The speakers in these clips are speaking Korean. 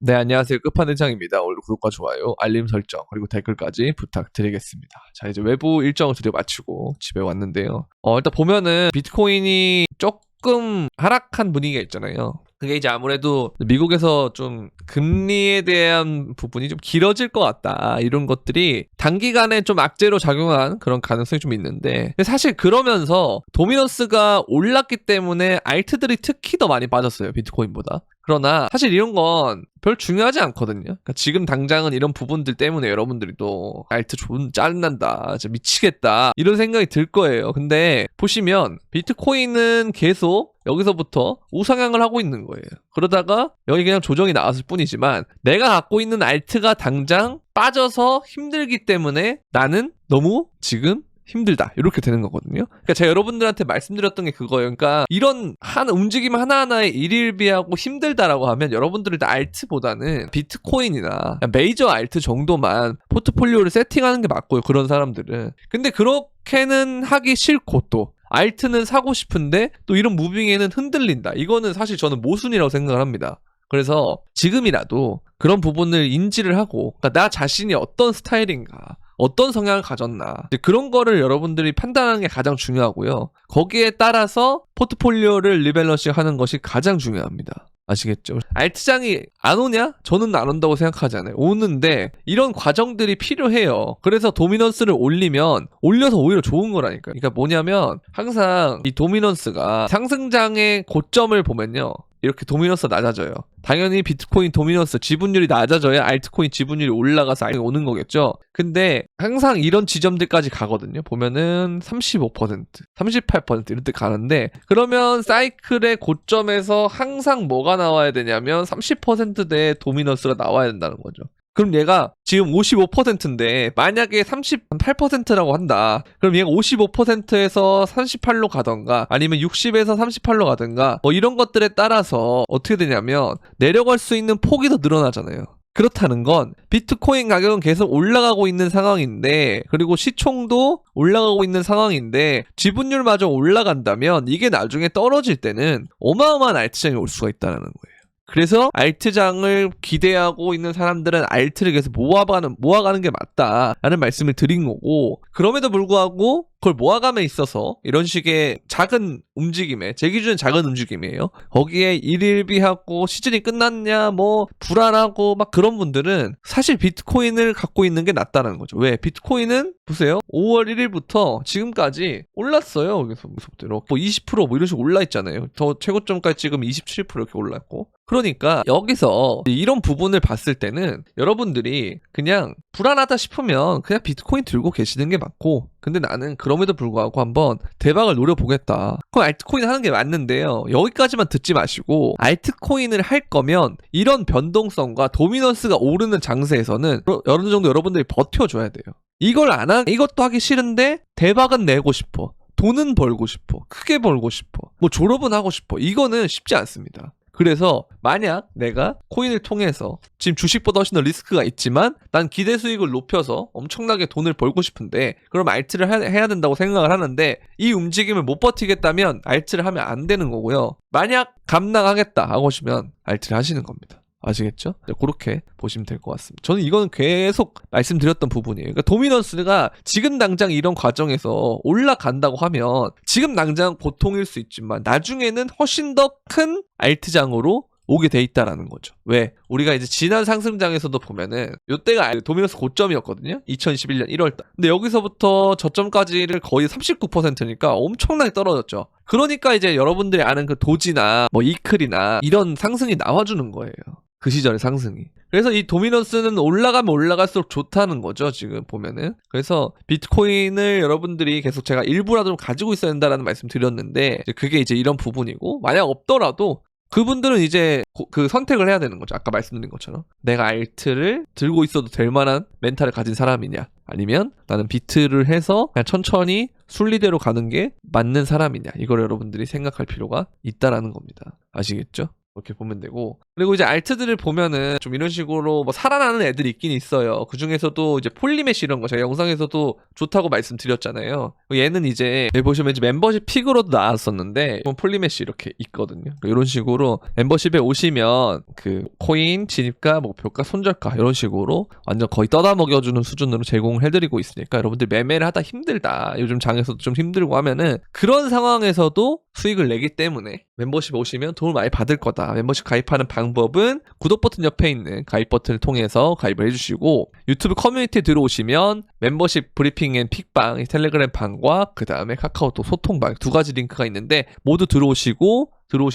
네, 안녕하세요. 끝판왕장입니다. 오늘 구독과 좋아요, 알림 설정, 그리고 댓글까지 부탁드리겠습니다. 자, 이제 외부 일정을 드디어 마치고 집에 왔는데요. 일단 보면은 비트코인이 조금 하락한 분위기가 있잖아요. 그게 이제 아무래도 미국에서 좀 금리에 대한 부분이 좀 길어질 것 같다. 이런 것들이 단기간에 좀 악재로 작용한 그런 가능성이 좀 있는데, 근데 사실 그러면서 도미넌스가 올랐기 때문에 알트들이 특히 더 많이 빠졌어요. 비트코인보다. 그러나 사실 이런 건 별 중요하지 않거든요. 그러니까 지금 당장은 이런 부분들 때문에 여러분들이 또 알트 좀 짜증난다, 진짜 미치겠다 이런 생각이 들 거예요. 근데 보시면 비트코인은 계속 여기서부터 우상향을 하고 있는 거예요. 그러다가 여기 그냥 조정이 나왔을 뿐이지만 내가 갖고 있는 알트가 당장 빠져서 힘들기 때문에 나는 너무 지금 힘들다, 이렇게 되는 거거든요. 그러니까 제가 여러분들한테 말씀드렸던 게 그거예요. 그러니까 이런 한 움직임 하나하나에 일일비하고 힘들다라고 하면 여러분들이 알트보다는 비트코인이나 메이저 알트 정도만 포트폴리오를 세팅하는 게 맞고요, 그런 사람들은. 근데 그렇게는 하기 싫고, 또 알트는 사고 싶은데 또 이런 무빙에는 흔들린다, 이거는 사실 저는 모순이라고 생각을 합니다. 그래서 지금이라도 그런 부분을 인지를 하고, 그러니까 나 자신이 어떤 스타일인가, 어떤 성향을 가졌나, 그런 거를 여러분들이 판단하는 게 가장 중요하고요. 거기에 따라서 포트폴리오를 리밸런싱 하는 것이 가장 중요합니다. 아시겠죠? 알트장이 안 오냐? 저는 안 온다고 생각하잖아요. 오는데 이런 과정들이 필요해요. 그래서 도미넌스를 올리면 올려서 오히려 좋은 거라니까요. 그러니까 뭐냐면 항상 이 도미넌스가 상승장의 고점을 보면요, 이렇게 도미넌스가 낮아져요. 당연히 비트코인 도미넌스 지분율이 낮아져야 알트코인 지분율이 올라가서 오는 거겠죠. 근데 항상 이런 지점들까지 가거든요. 보면은 35%, 38% 이런 데 가는데, 그러면 사이클의 고점에서 항상 뭐가 나와야 되냐면 30%대의 도미넌스가 나와야 된다는 거죠. 그럼 얘가 지금 55%인데 만약에 38%라고 한다. 그럼 얘가 55%에서 38로 가던가 아니면 60에서 38로 가던가 뭐 이런 것들에 따라서 어떻게 되냐면 내려갈 수 있는 폭이 더 늘어나잖아요. 그렇다는 건 비트코인 가격은 계속 올라가고 있는 상황인데, 그리고 시총도 올라가고 있는 상황인데 지분율마저 올라간다면 이게 나중에 떨어질 때는 어마어마한 알트장이 올 수가 있다는 거예요. 그래서 알트장을 기대하고 있는 사람들은 알트를 계속 모아가는 게 맞다라는 말씀을 드린 거고, 그럼에도 불구하고 그걸 모아감에 있어서 이런 식의 작은 움직임에, 제 기준은 작은 움직임이에요. 거기에 일일비하고 시즌이 끝났냐 뭐 불안하고 막 그런 분들은 사실 비트코인을 갖고 있는 게 낫다는 거죠. 왜? 비트코인은 보세요, 5월 1일부터 지금까지 올랐어요. 여기서부터 뭐 20% 이런 식으로 올라 있잖아요. 더 최고점까지 지금 27% 이렇게 올랐고. 그러니까 여기서 이런 부분을 봤을 때는 여러분들이 그냥 불안하다 싶으면 그냥 비트코인 들고 계시는 게 맞고, 근데 나는 그럼에도 불구하고 한번 대박을 노려보겠다, 그럼 알트코인 하는 게 맞는데요. 여기까지만 듣지 마시고 알트코인을 할 거면 이런 변동성과 도미넌스가 오르는 장세에서는 어느 정도 여러분들이 버텨줘야 돼요. 이것도 하기 싫은데 대박은 내고 싶어, 돈은 벌고 싶어, 크게 벌고 싶어, 뭐 졸업은 하고 싶어, 이거는 쉽지 않습니다. 그래서 만약 내가 코인을 통해서 지금 주식보다 훨씬 더 리스크가 있지만 난 기대 수익을 높여서 엄청나게 돈을 벌고 싶은데, 그럼 알트를 해야 된다고 생각을 하는데 이 움직임을 못 버티겠다면 알트를 하면 안 되는 거고요. 만약 감당하겠다 하고 싶으면 알트를 하시는 겁니다. 아시겠죠? 그렇게 보시면 될 것 같습니다. 저는 이거는 계속 말씀드렸던 부분이에요. 그러니까 도미넌스가 지금 당장 이런 과정에서 올라간다고 하면 지금 당장 고통일 수 있지만 나중에는 훨씬 더 큰 알트장으로 오게 돼 있다라는 거죠. 왜? 우리가 이제 지난 상승장에서도 보면은 요때가 도미넌스 고점이었거든요. 2021년 1월달. 근데 여기서부터 저점까지를 거의 39%니까 엄청나게 떨어졌죠. 그러니까 이제 여러분들이 아는 그 도지나 뭐 이클이나 이런 상승이 나와주는 거예요. 그 시절의 상승이. 그래서 이 도미넌스는 올라가면 올라갈수록 좋다는 거죠, 지금 보면은. 그래서 비트코인을 여러분들이 계속 제가 일부라도 가지고 있어야 된다라는 말씀 드렸는데, 그게 이제 이런 부분이고, 만약 없더라도 그분들은 이제 그 선택을 해야 되는 거죠. 아까 말씀드린 것처럼 내가 알트를 들고 있어도 될 만한 멘탈을 가진 사람이냐, 아니면 나는 비트를 해서 그냥 천천히 순리대로 가는 게 맞는 사람이냐, 이걸 여러분들이 생각할 필요가 있다라는 겁니다. 아시겠죠? 이렇게 보면 되고, 그리고 이제 알트들을 보면은 좀 이런 식으로 뭐 살아나는 애들이 있긴 있어요. 그 중에서도 이제 폴리메시 이런 거 제가 영상에서도 좋다고 말씀드렸잖아요. 얘는 이제 여기 보시면 이제 멤버십 픽으로도 나왔었는데 폴리메시 이렇게 있거든요. 이런 식으로 멤버십에 오시면 그 코인, 진입가, 목표가, 손절가 이런 식으로 완전 거의 떠다 먹여주는 수준으로 제공을 해드리고 있으니까 여러분들 매매를 하다 힘들다, 요즘 장에서도 좀 힘들고 하면은 그런 상황에서도 수익을 내기 때문에 멤버십 오시면 도움을 많이 받을 거다. 멤버십 가입하는 방법은 구독 버튼 옆에 있는 가입 버튼을 통해서 가입을 해주시고, 유튜브 커뮤니티에 들어오시면 멤버십 브리핑 앤 픽방, 텔레그램 방과 그 다음에 카카오톡 소통방 2가지 링크가 있는데 모두 들어오실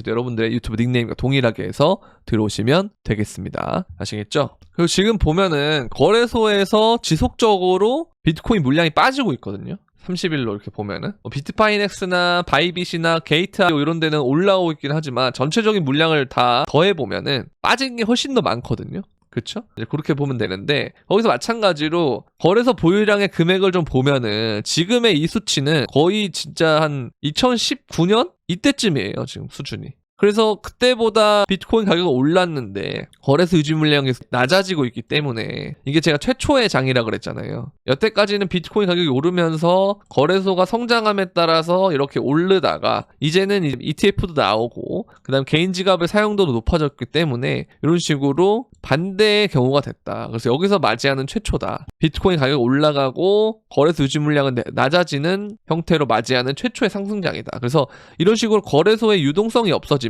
때 여러분들의 유튜브 닉네임과 동일하게 해서 들어오시면 되겠습니다. 아시겠죠? 그리고 지금 보면은 거래소에서 지속적으로 비트코인 물량이 빠지고 있거든요. 30일로 이렇게 보면은 비트파이넥스나 바이빗이나 게이트아이오 이런 데는 올라오고 있긴 하지만 전체적인 물량을 다 더해보면은 빠진 게 훨씬 더 많거든요. 그쵸? 이제 그렇게 보면 되는데, 거기서 마찬가지로 거래소 보유량의 금액을 좀 보면은 지금의 이 수치는 거의 진짜 한 2019년? 이때쯤이에요, 지금 수준이. 그래서 그때보다 비트코인 가격이 올랐는데 거래소 유지 물량이 낮아지고 있기 때문에, 이게 제가 최초의 장이라 그랬잖아요. 여태까지는 비트코인 가격이 오르면서 거래소가 성장함에 따라서 이렇게 오르다가 이제는 ETF도 나오고 그다음 개인 지갑의 사용도도 높아졌기 때문에 이런 식으로 반대의 경우가 됐다. 그래서 여기서 맞이하는 최초다. 비트코인 가격이 올라가고 거래소 유지 물량은 낮아지는 형태로 맞이하는 최초의 상승장이다. 그래서 이런 식으로 거래소의 유동성이 없어지면은,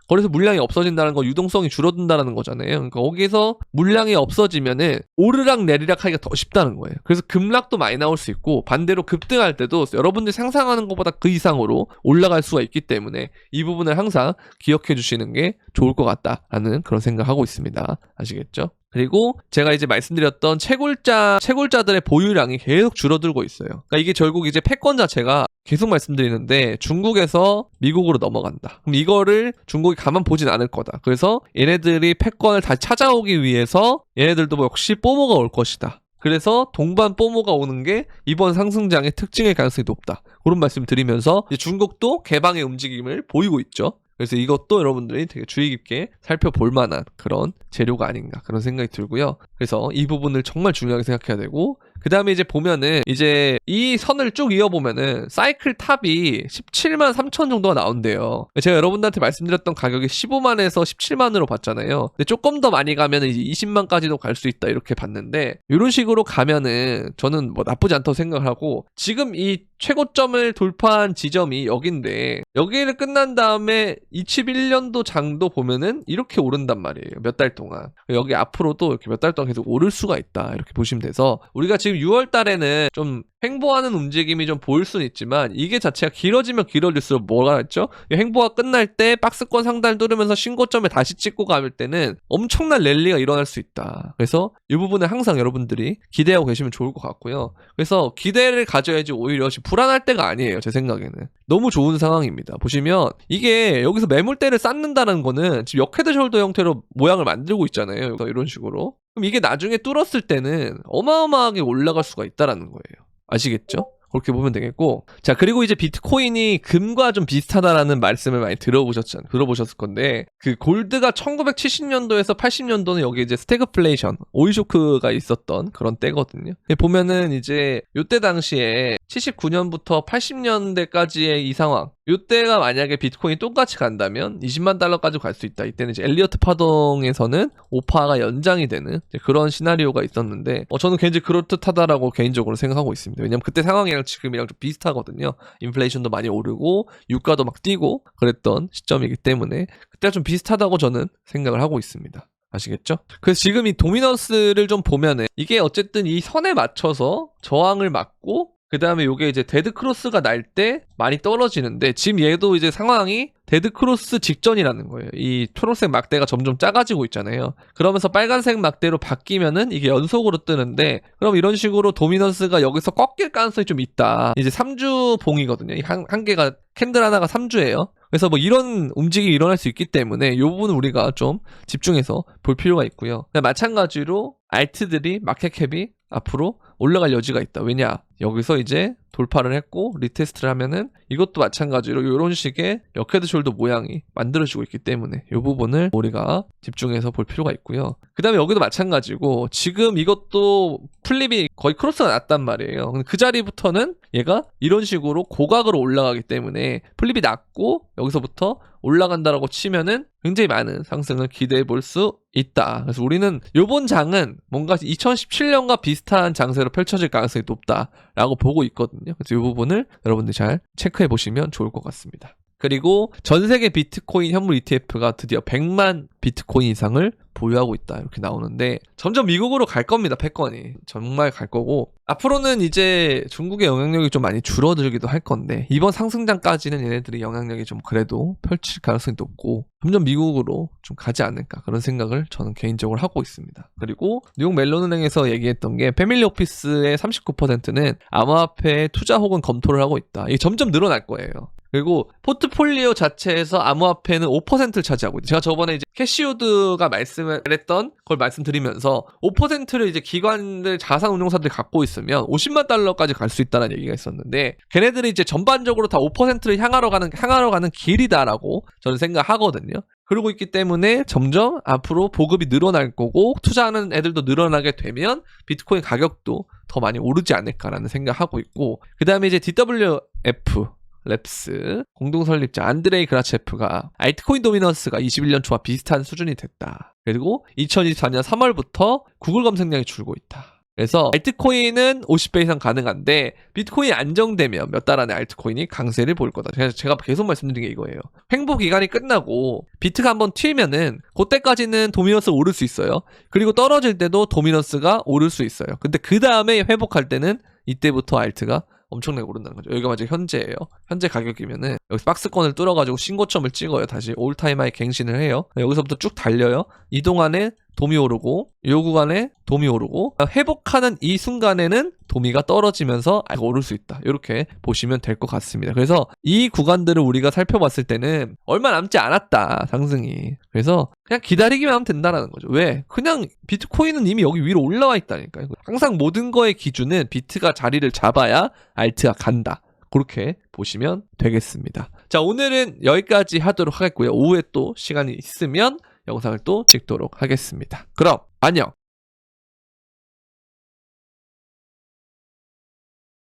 거래소 물량이 없어진다는 건 유동성이 줄어든다는 거잖아요. 그러니까 거기서 물량이 없어지면은 오르락 내리락 하기가 더 쉽다는 거예요. 그래서 급락도 많이 나올 수 있고, 반대로 급등할 때도 여러분들이 상상하는 것보다 그 이상으로 올라갈 수가 있기 때문에 이 부분을 항상 기억해 주시는 게 좋을 것 같다라는 그런 생각하고 있습니다. 아시겠죠? 그리고 제가 이제 말씀드렸던 채굴자들의 보유량이 계속 줄어들고 있어요. 그러니까 이게 결국 이제 패권 자체가 계속 말씀드리는데 중국에서 미국으로 넘어간다. 그럼 이거를 중국이 가만 보진 않을 거다. 그래서 얘네들이 패권을 다시 찾아오기 위해서 얘네들도 뭐 역시 뽀모가 올 것이다. 그래서 동반 뽀모가 오는 게 이번 상승장의 특징일 가능성이 높다. 그런 말씀 드리면서 이제 중국도 개방의 움직임을 보이고 있죠. 그래서 이것도 여러분들이 되게 주의 깊게 살펴볼 만한 그런 재료가 아닌가, 그런 생각이 들고요. 그래서 이 부분을 정말 중요하게 생각해야 되고, 그 다음에 이제 보면은 이제 이 선을 쭉 이어보면은 사이클 탑이 17만 3천 정도가 나온대요. 제가 여러분들한테 말씀드렸던 가격이 15만에서 17만으로 봤잖아요. 근데 조금 더 많이 가면은 이제 20만까지도 갈 수 있다 이렇게 봤는데, 이런 식으로 가면은 저는 뭐 나쁘지 않다고 생각을 하고, 지금 이 최고점을 돌파한 지점이 여긴데 여기를 끝난 다음에 21년도 장도 보면은 이렇게 오른단 말이에요. 몇 달 동안. 여기 앞으로도 이렇게 몇 달 동안 계속 오를 수가 있다 이렇게 보시면 돼서, 우리가 지금 6월 달에는 좀 횡보하는 움직임이 좀 보일 수는 있지만 이게 자체가 길어지면 길어질수록 뭐가 했죠? 횡보가 끝날 때 박스권 상단을 뚫으면서 신고점에 다시 찍고 갈 때는 엄청난 랠리가 일어날 수 있다. 그래서 이 부분을 항상 여러분들이 기대하고 계시면 좋을 것 같고요. 그래서 기대를 가져야지 오히려 불안할 때가 아니에요. 제 생각에는 너무 좋은 상황입니다. 보시면 이게 여기서 매물대를 쌓는다는 거는 지금 역헤드 숄더 형태로 모양을 만들고 있잖아요. 이런 식으로. 그럼 이게 나중에 뚫었을 때는 어마어마하게 올라갈 수가 있다라는 거예요. 아시겠죠? 그렇게 보면 되겠고, 자, 그리고 이제 비트코인이 금과 좀 비슷하다라는 말씀을 많이 들어보셨을 건데, 그 골드가 1970년도에서 80년도는 여기 이제 스태그플레이션, 오일 쇼크가 있었던 그런 때거든요. 보면은 이제 요때 당시에 79년부터 80년대까지의 이 상황, 요때가 만약에 비트코인이 똑같이 간다면 20만 달러까지 갈 수 있다. 이때는 이제 엘리어트 파동에서는 오파가 연장이 되는 그런 시나리오가 있었는데, 저는 굉장히 그럴듯하다라고 개인적으로 생각하고 있습니다. 왜냐면 그때 상황이랑 지금이랑 좀 비슷하거든요. 인플레이션도 많이 오르고 유가도 막 뛰고 그랬던 시점이기 때문에 그때가 좀 비슷하다고 저는 생각을 하고 있습니다. 아시겠죠? 그래서 지금 이 도미넌스를 좀 보면은 이게 어쨌든 이 선에 맞춰서 저항을 막고, 그 다음에 요게 이제 데드 크로스가 날 때 많이 떨어지는데, 지금 얘도 이제 상황이 데드 크로스 직전이라는 거예요. 이 초록색 막대가 점점 작아지고 있잖아요. 그러면서 빨간색 막대로 바뀌면은 이게 연속으로 뜨는데, 그럼 이런 식으로 도미넌스가 여기서 꺾일 가능성이 좀 있다. 이제 3주 봉이거든요. 한 개가, 캔들 하나가 3주예요. 그래서 뭐 이런 움직임이 일어날 수 있기 때문에 이 부분은 우리가 좀 집중해서 볼 필요가 있고요. 마찬가지로 알트들이 마켓캡이 앞으로 올라갈 여지가 있다. 왜냐? 여기서 이제 돌파를 했고 리테스트를 하면은 이것도 마찬가지로 이런 식의 역헤드 숄더 모양이 만들어지고 있기 때문에 이 부분을 우리가 집중해서 볼 필요가 있고요. 그 다음에 여기도 마찬가지고 지금 이것도 플립이 거의 크로스가 났단 말이에요. 그 자리부터는 얘가 이런 식으로 고각으로 올라가기 때문에 플립이 났고 여기서부터 올라간다라고 치면은 굉장히 많은 상승을 기대해 볼 수 있다. 그래서 우리는 요번 장은 뭔가 2017년과 비슷한 장세로 펼쳐질 가능성이 높다라고 보고 있거든요. 그래서 이 부분을 여러분들이 잘 체크해 보시면 좋을 것 같습니다. 그리고 전 세계 비트코인 현물 ETF가 드디어 100만 비트코인 이상을 보유하고 있다 이렇게 나오는데 점점 미국으로 갈 겁니다. 패권이 정말 갈 거고 앞으로는 이제 중국의 영향력이 좀 많이 줄어들기도 할 건데 이번 상승장까지는 얘네들이 영향력이 좀 그래도 펼칠 가능성이 높고 점점 미국으로 좀 가지 않을까 그런 생각을 저는 개인적으로 하고 있습니다. 그리고 뉴욕 멜론은행에서 얘기했던 게 패밀리 오피스의 39%는 암호화폐에 투자 혹은 검토를 하고 있다. 이게 점점 늘어날 거예요. 그리고 포트폴리오 자체에서 암호화폐는 5%를 차지하고 있다. 제가 저번에 이제 캐시우드가 말씀을 했던 걸 말씀드리면서 5%를 이제 기관들 자산운용사들이 갖고 있으면 50만 달러까지 갈 수 있다는 얘기가 있었는데 걔네들이 이제 전반적으로 다 5%를 향하러 가는 길이다라고 저는 생각하거든요. 그러고 있기 때문에 점점 앞으로 보급이 늘어날 거고 투자하는 애들도 늘어나게 되면 비트코인 가격도 더 많이 오르지 않을까라는 생각하고 있고 그 다음에 이제 DWF 랩스 공동설립자 안드레이 그라체프가 알트코인 도미넌스가 21년 초와 비슷한 수준이 됐다. 그리고 2024년 3월부터 구글 검색량이 줄고 있다. 그래서 알트코인은 50배 이상 가능한데 비트코인이 안정되면 몇 달 안에 알트코인이 강세를 보일 거다. 제가 계속 말씀드린 게 이거예요. 횡보 기간이 끝나고 비트가 한번 튀면은 그때까지는 도미넌스가 오를 수 있어요. 그리고 떨어질 때도 도미넌스가 오를 수 있어요. 근데 그 다음에 회복할 때는 이때부터 알트가 엄청나게 오른다는 거죠. 여기가 만약 현재예요. 현재 가격이면은 여기서 박스권을 뚫어가지고 신고점을 찍어요. 다시 올타임 하이 갱신을 해요. 여기서부터 쭉 달려요. 이 동안에 도미 오르고 이 구간에 도미 오르고 회복하는 이 순간에는 도미가 떨어지면서 오를 수 있다. 이렇게 보시면 될 것 같습니다. 그래서 이 구간들을 우리가 살펴봤을 때는 얼마 남지 않았다. 상승이. 그래서 그냥 기다리기만 하면 된다라는 거죠. 왜? 그냥 비트코인은 이미 여기 위로 올라와 있다니까요. 항상 모든 거의 기준은 비트가 자리를 잡아야 알트가 간다. 그렇게 보시면 되겠습니다. 자, 오늘은 여기까지 하도록 하겠고요. 오후에 또 시간이 있으면 영상을 또 찍도록 하겠습니다. 그럼 안녕!